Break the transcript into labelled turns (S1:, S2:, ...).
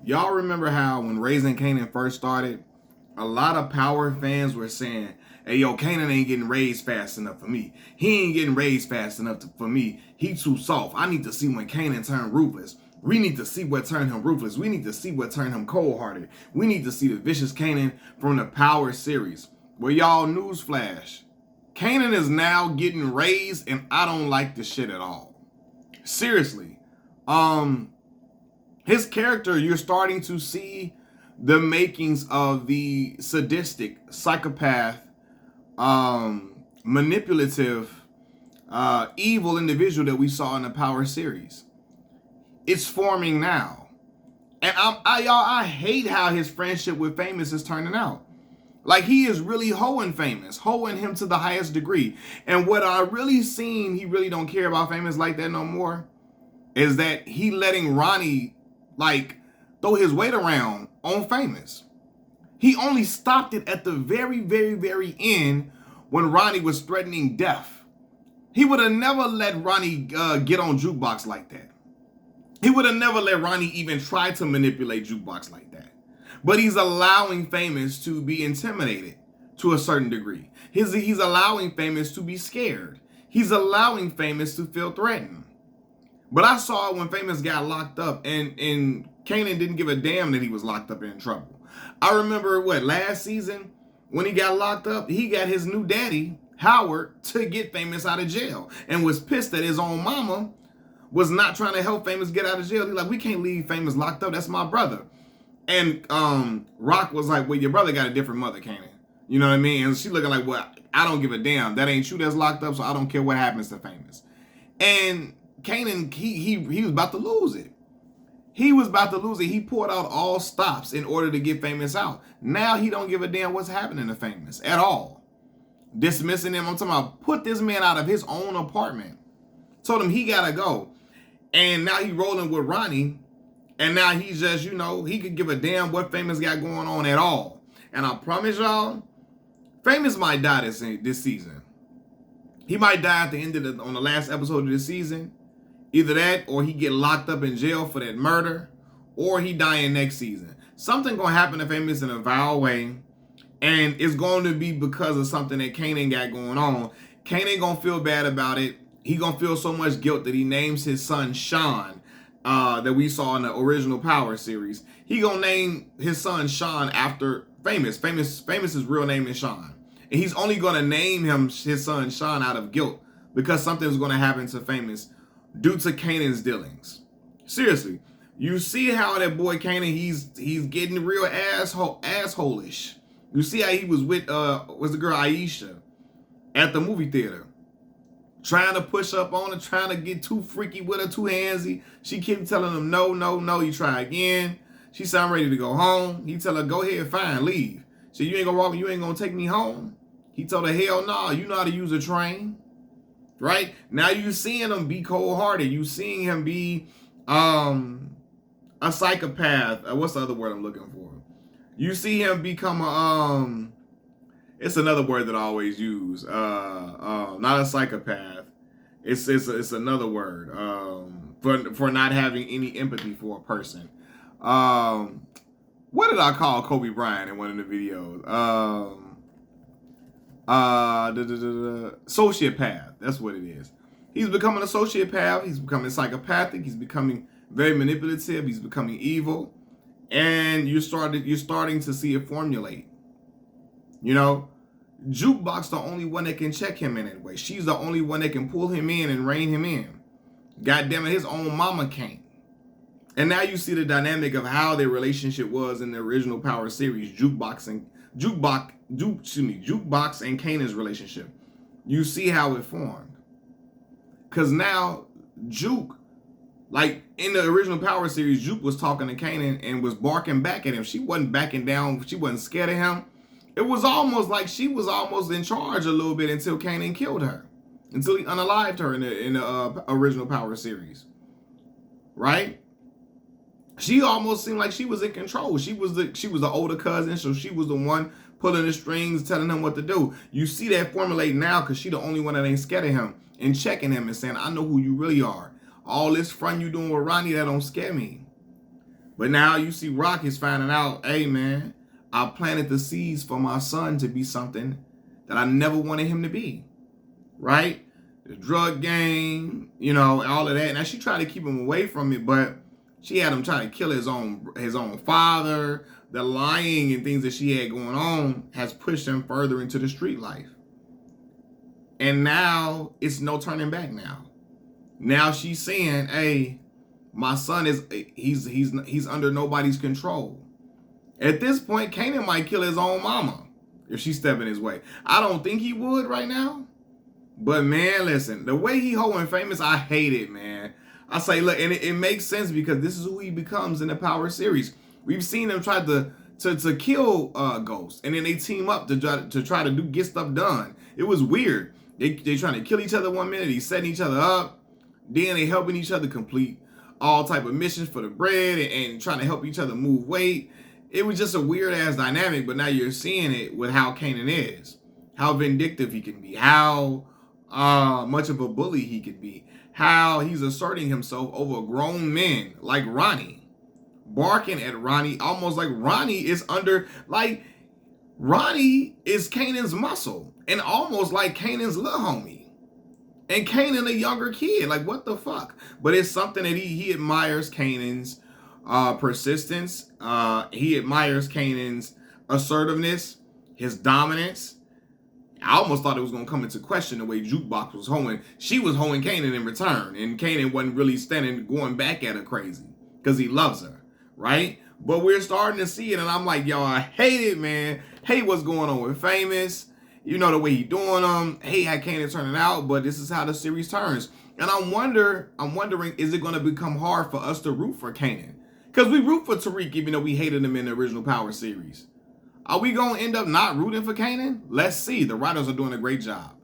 S1: Y'all remember how when Raising Kanan first started, a lot of Power fans were saying, hey, yo, Kanan ain't getting raised fast enough for me. He ain't getting raised fast enough for me. He too soft. I need to see when Kanan turned Ruthless. We need to see what turned him Ruthless. We need to see what turned him Coldhearted. We need to see the vicious Kanan from the Power series. Well, y'all, newsflash. Kanan is now getting raised, and I don't like the shit at all. Seriously. His character, you're starting to see the makings of the sadistic, psychopath, manipulative, evil individual that we saw in the Power series. It's forming now. And I hate how his friendship with Famous is turning out. Like, he is really hoeing Famous, hoeing him to the highest degree. And what I really seen, he really don't care about Famous like that no more, is that he letting Ronnie, like, throw his weight around on Famous. He only stopped it at the very, very, very end when Ronnie was threatening death. He would have never let Ronnie get on Jukebox like that. He would have never let Ronnie even try to manipulate Jukebox like that. But he's allowing Famous to be intimidated to a certain degree. He's allowing Famous to be scared. He's allowing Famous to feel threatened. But I saw it when Famous got locked up, and Kanan didn't give a damn that he was locked up in trouble. I remember, last season, when he got locked up, he got his new daddy, Howard, to get Famous out of jail, and was pissed that his own mama was not trying to help Famous get out of jail. He's like, we can't leave Famous locked up. That's my brother. And Rock was like, well, your brother got a different mother, Kanan. You know what I mean? And she looking like, well, I don't give a damn. That ain't you that's locked up, so I don't care what happens to Famous. And Kanan, he was about to lose it. He was about to lose it. He poured out all stops in order to get Famous out. Now he don't give a damn what's happening to Famous at all. Dismissing him. I'm talking about put this man out of his own apartment. Told him he gotta go. And now he rolling with Ronnie. And now he's just, he could give a damn what Famous got going on at all. And I promise y'all, Famous might die this season. He might die at the end of on the last episode of this season. Either that, or he get locked up in jail for that murder, or he dying next season. Something gonna happen to Famous in a vile way, and it's going to be because of something that Kanan got going on. Kanan gonna feel bad about it. He gonna feel so much guilt that he names his son Sean, that we saw in the original Power series. He gonna name his son Sean after Famous. Famous's real name is Sean, and he's only gonna name his son Sean out of guilt because something's gonna happen to Famous due to Kanan's dealings. Seriously, you see how that boy Kanan, he's getting real asshole-ish. You see how he was with was the girl Aisha at the movie theater, trying to push up on her, trying to get too freaky with her, too handsy. She kept telling him no, no, no. You try again. She said, I'm ready to go home. He tell her, go ahead, fine, leave. So you ain't gonna walk me, you ain't gonna take me home. He told her, hell no, you know how to use a train. Right? Now you seeing him be cold-hearted. You seeing him be a psychopath. What's the other word I'm looking for? You see him become it's another word that I always use. Not a psychopath. It's another word. For not having any empathy for a person. What did I call Kobe Bryant in one of the videos? Sociopath. That's what it is. He's becoming a sociopath. He's becoming psychopathic. He's becoming very manipulative. He's becoming evil, and you're starting to see it formulate. Jukebox the only one that can check him in that way. She's the only one that can pull him in and rein him in. God damn it, his own mama can't. And now you see the dynamic of how their relationship was in the original Power series, Jukebox and Kanan's relationship. You see how it formed. Because now, Juke, like in the original Power series, Juke was talking to Kanan and was barking back at him. She wasn't backing down. She wasn't scared of him. It was almost like she was almost in charge a little bit until Kanan killed her. Until he unalived her in the original Power series. Right? She almost seemed like she was in control. She was the older cousin, so she was the one pulling the strings, telling him what to do. You see that formulate now because she the only one that ain't scared of him and checking him and saying, I know who you really are. All this front you doing with Ronnie, that don't scare me. But now you see Rock is finding out, hey man, I planted the seeds for my son to be something that I never wanted him to be, right? The drug game, you know, all of that. Now she tried to keep him away from it, but she had him trying to kill his own father. The lying and things that she had going on has pushed him further into the street life. And now it's no turning back now. Now she's saying, hey, my son he's under nobody's control. At this point, Kanan might kill his own mama if she's stepping his way. I don't think he would right now. But man, listen, the way he holding Famous, I hate it, man. I say, look, and it makes sense because this is who he becomes in the Power series. We've seen him try to kill Ghost, and then they team up to try to get stuff done. It was weird. They trying to kill each other one minute, he's setting each other up, then they helping each other complete all type of missions for the bread and trying to help each other move weight. It was just a weird ass dynamic, but now you're seeing it with how Kanan is, how vindictive he can be, how much of a bully he could be, how he's asserting himself over grown men like Ronnie, barking at Ronnie almost like Ronnie is Ronnie is Kanan's muscle and almost like Kanan's little homie. And Kanan a younger kid, like what the fuck? But it's something that he admires Kanan's persistence. He admires Kanan's assertiveness, his dominance. I almost thought it was going to come into question the way Jukebox was hoeing. She was hoeing Kanan in return, and Kanan wasn't really going back at her crazy because he loves her, right? But we're starting to see it, and I'm like, yo, I hate it, man. Hate what's going on with Famous. You know, the way he doing them. Hate how Kanan turning out, but this is how the series turns. And I'm wondering, is it going to become hard for us to root for Kanan? Because we root for Tariq, even though we hated him in the original Power series. Are we going to end up not rooting for Kanan? Let's see. The writers are doing a great job.